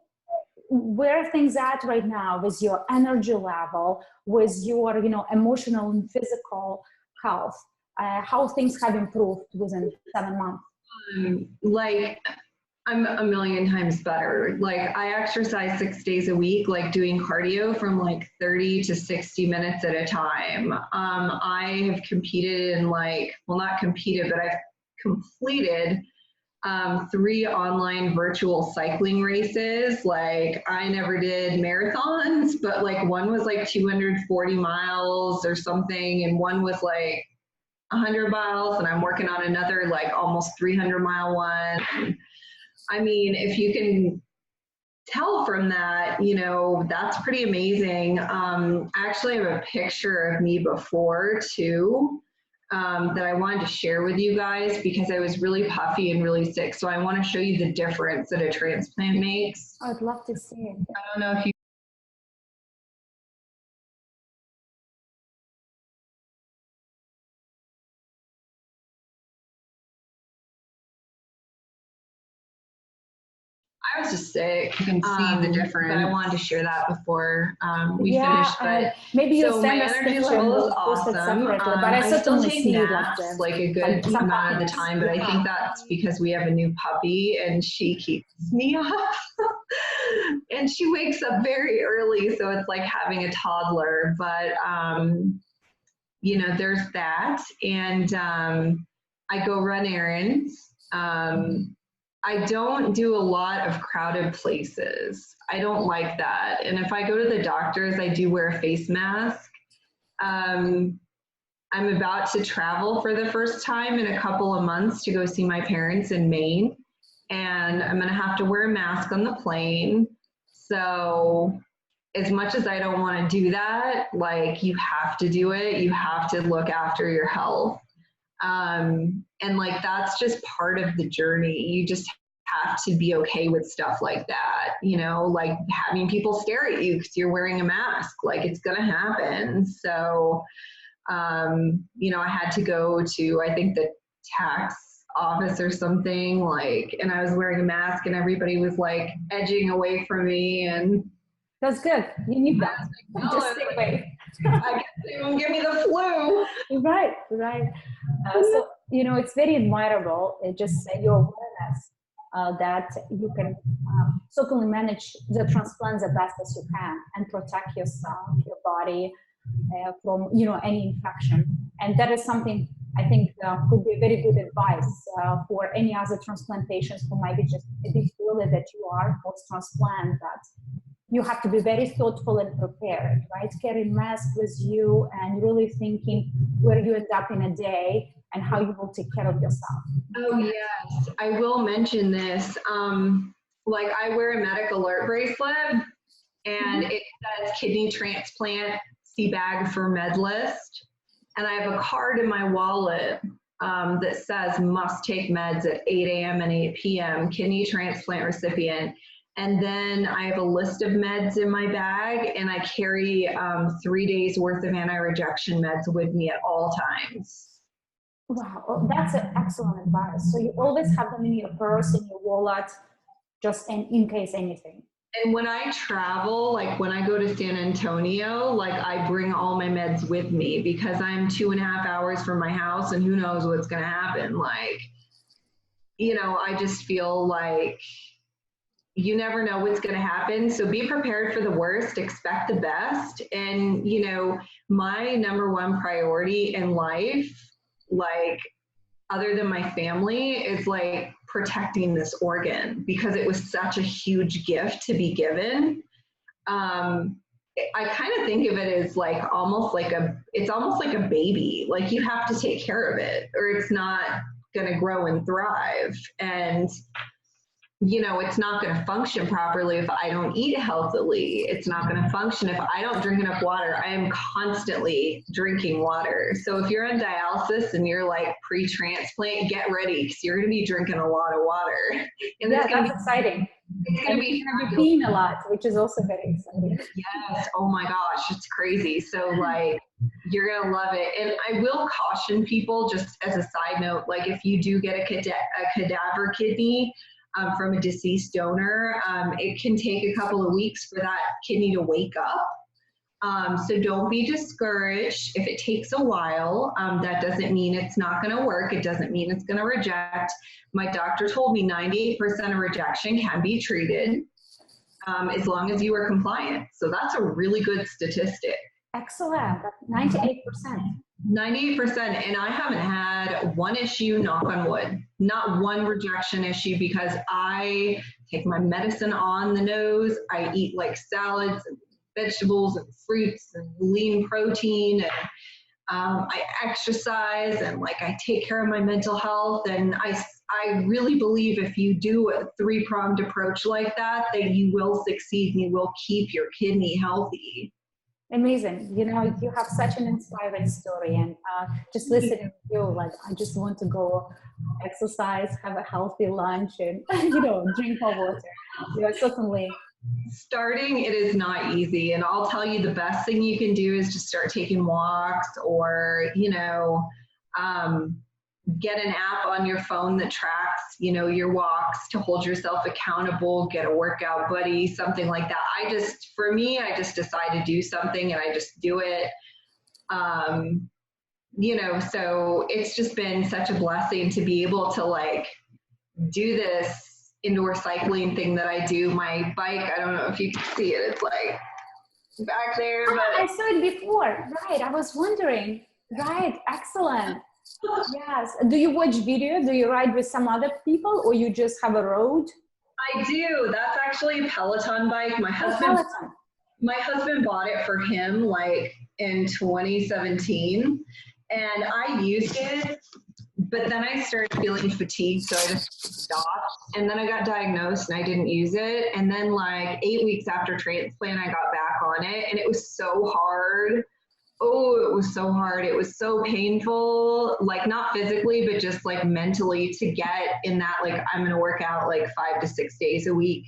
where are things at right now with your energy level, with your, emotional and physical health? How things have improved within 7 months? Like, I'm a million times better. Like, I exercise 6 days a week, like doing cardio from like 30 to 60 minutes at a time. I have competed in not competed, but I've completed 3 online virtual cycling races. Like, I never did marathons, but like one was like 240 miles or something, and one was like 100 miles, and I'm working on another like almost 300-mile one. I mean, if you can tell from that, that's pretty amazing. I actually have a picture of me before too, that I wanted to share with you guys because I was really puffy and really sick. So I want to show you the difference that a transplant makes. I'd love to see it. I don't know if you I was just sick. You can see the difference. But I wanted to share that before we finished. But maybe you'll my send us energy picture level is and post it awesome. separately. But I still certainly take see naps like a good amount of the time. But I think that's because we have a new puppy and she keeps me up. And she wakes up very early, so it's like having a toddler. But there's that, and I go run errands. I don't do a lot of crowded places. I don't like that. And if I go to the doctor's, I do wear a face mask. I'm about to travel for the first time in a couple of months to go see my parents in Maine. And I'm going to have to wear a mask on the plane. So as much as I don't want to do that, like, you have to do it. You have to look after your health. And like, that's just part of the journey. You just have to be okay with stuff like that, like having people stare at you because you're wearing a mask, like, it's going to happen. So, I had to go to, I think, the tax office or something, like, and I was wearing a mask and everybody was like edging away from me, and that's good. You need that. Like, just stay away. I guess they won't give me the flu. Right. So, it's very admirable. It just your awareness that you can certainly manage the transplant the best as you can and protect yourself, your body from, any infection. And that is something I think could be very good advice for any other transplant patients who might be just a bit early that you are post-transplant, that you have to be very thoughtful and prepared, right? Carrying mask with you and really thinking where you end up in a day and how you will take care of yourself. Oh, yes. I will mention this. Like, I wear a medic alert bracelet, and it says kidney transplant, CBAG for med list. And I have a card in my wallet that says must take meds at 8 a.m. and 8 p.m., kidney transplant recipient. And then I have a list of meds in my bag, and I carry 3 days worth of anti-rejection meds with me at all times. Wow, well, that's excellent advice. So you always have them in your purse, in your wallet, just in case anything. And when I travel, like when I go to San Antonio, like I bring all my meds with me because I'm 2.5 hours from my house, and who knows what's going to happen. Like, I just feel like you never know what's going to happen. So be prepared for the worst, expect the best. And, my number one priority in life, like, other than my family, is like protecting this organ because it was such a huge gift to be given. I kind of think of it as like almost like a baby. Like, you have to take care of it or it's not going to grow and thrive. And it's not going to function properly if I don't eat healthily. It's not going to function if I don't drink enough water. I am constantly drinking water. So if you're on dialysis and you're like pre-transplant, get ready because you're going to be drinking a lot of water. And yeah, that's exciting. It's going to be peeing a lot, which is also very exciting. Yes. Oh my gosh, it's crazy. So like, you're going to love it. And I will caution people, just as a side note, like if you do get a cadaver kidney, from a deceased donor, it can take a couple of weeks for that kidney to wake up. So don't be discouraged if it takes a while. That doesn't mean it's not going to work. It doesn't mean it's going to reject. My doctor told me 98% of rejection can be treated as long as you are compliant. So that's a really good statistic. Excellent. 98%. 98%, and I haven't had one issue, knock on wood, not one rejection issue, because I take my medicine on the nose. I eat like salads and vegetables and fruits and lean protein, and I exercise, and like I take care of my mental health. And I really believe if you do a three-pronged approach like that, that you will succeed and you will keep your kidney healthy. Amazing. You have such an inspiring story, and just listening to you, like, I just want to go exercise, have a healthy lunch, and, drink more water. Certainly. Starting, it is not easy. And I'll tell you, the best thing you can do is just start taking walks, or, get an app on your phone that tracks, your walks to hold yourself accountable, get a workout buddy, something like that. I just decide to do something and I just do it. So it's just been such a blessing to be able to like do this indoor cycling thing that I do. My bike, I don't know if you can see it. It's like back there. But I saw it before. Right. I was wondering. Right. Excellent. Yes. Do you watch video? Do you ride with some other people, or you just have a road? I do. That's actually a Peloton bike. My husband bought it for him like in 2017, and I used it, but then I started feeling fatigued, so I just stopped. And then I got diagnosed and I didn't use it. And then like 8 weeks after transplant, I got back on it, and it was so hard. Oh, it was so hard. It was so painful, like not physically, but just like mentally, to get in that, like, I'm going to work out like 5 to 6 days a week.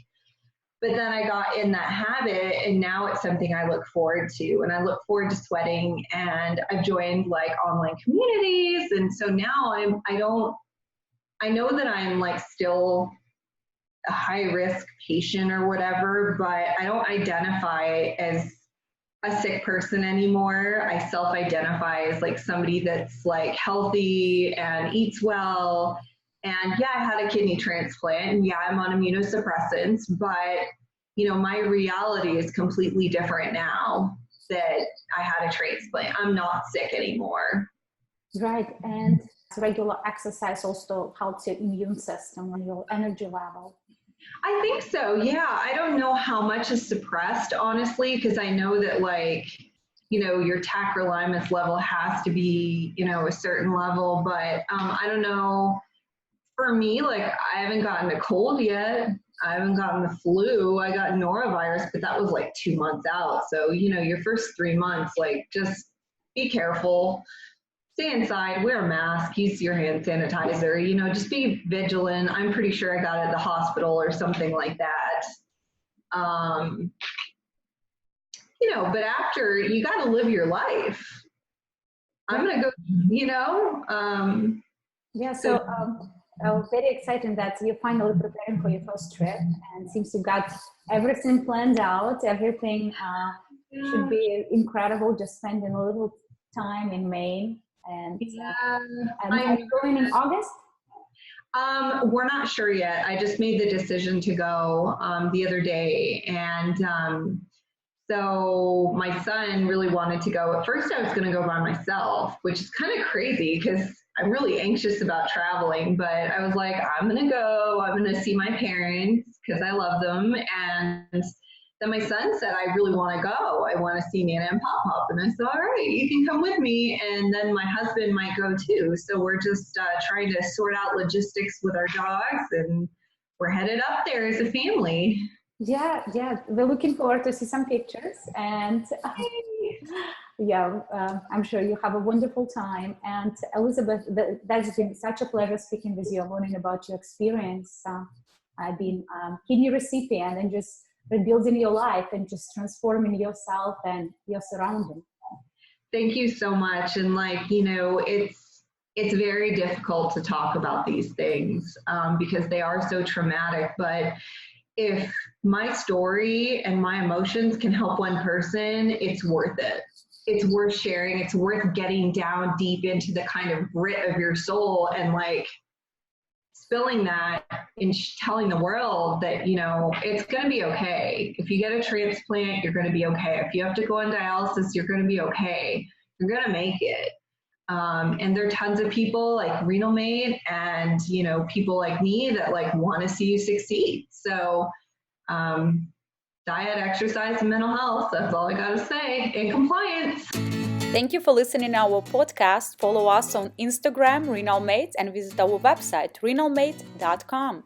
But then I got in that habit, and now it's something I look forward to, and I look forward to sweating, and I've joined like online communities. And so now I know that I'm like still a high risk patient or whatever, but I don't identify as a sick person anymore. I self-identify as like somebody that's like healthy and eats well. And yeah, I had a kidney transplant, and yeah, I'm on immunosuppressants, but my reality is completely different now that I had a transplant. I'm not sick anymore. Right. And regular exercise also helps your immune system and your energy level. I think so. Yeah. I don't know how much is suppressed, honestly, because I know that your tacrolimus level has to be, a certain level, but I don't know. For me, like, I haven't gotten a cold yet. I haven't gotten the flu. I got norovirus, but that was like 2 months out. So, your first 3 months, like, just be careful. Stay inside, wear a mask, use your hand sanitizer, just be vigilant. I'm pretty sure I got it at the hospital or something like that. But after, you got to live your life. I'm going to go, Yeah, so very exciting that you're finally preparing for your first trip, and seems you got everything planned out. Everything should be incredible, just spending a little time in Maine. And are you going in August? We're not sure yet. I just made the decision to go the other day, and so my son really wanted to go. At first I was going to go by myself, which is kind of crazy because I'm really anxious about traveling, but I was like, I'm going to go. I'm going to see my parents because I love them. And then my son said, I really want to go. I want to see Nana and Pop-Pop. And I said, all right, you can come with me. And then my husband might go too. So we're just trying to sort out logistics with our dogs and we're headed up there as a family. Yeah, we're looking forward to see some pictures, and I'm sure you have a wonderful time. And Elizabeth, that's been such a pleasure speaking with you, learning about your experience. I've been kidney recipient and just rebuilding your life and just transforming yourself and your surroundings. Thank you so much. And it's very difficult to talk about these things because they are so traumatic. But if my story and my emotions can help one person, it's worth it. It's worth sharing. It's worth getting down deep into the kind of grit of your soul and spilling that and telling the world that, it's going to be okay. If you get a transplant, you're going to be okay. If you have to go on dialysis, you're going to be okay. You're going to make it. And there are tons of people like RenalMate and, people like me that want to see you succeed. So, diet, exercise, and mental health. That's all I got to say. And compliance. Thank you for listening to our podcast. Follow us on Instagram, RenalMate, and visit our website, RenalMate.com.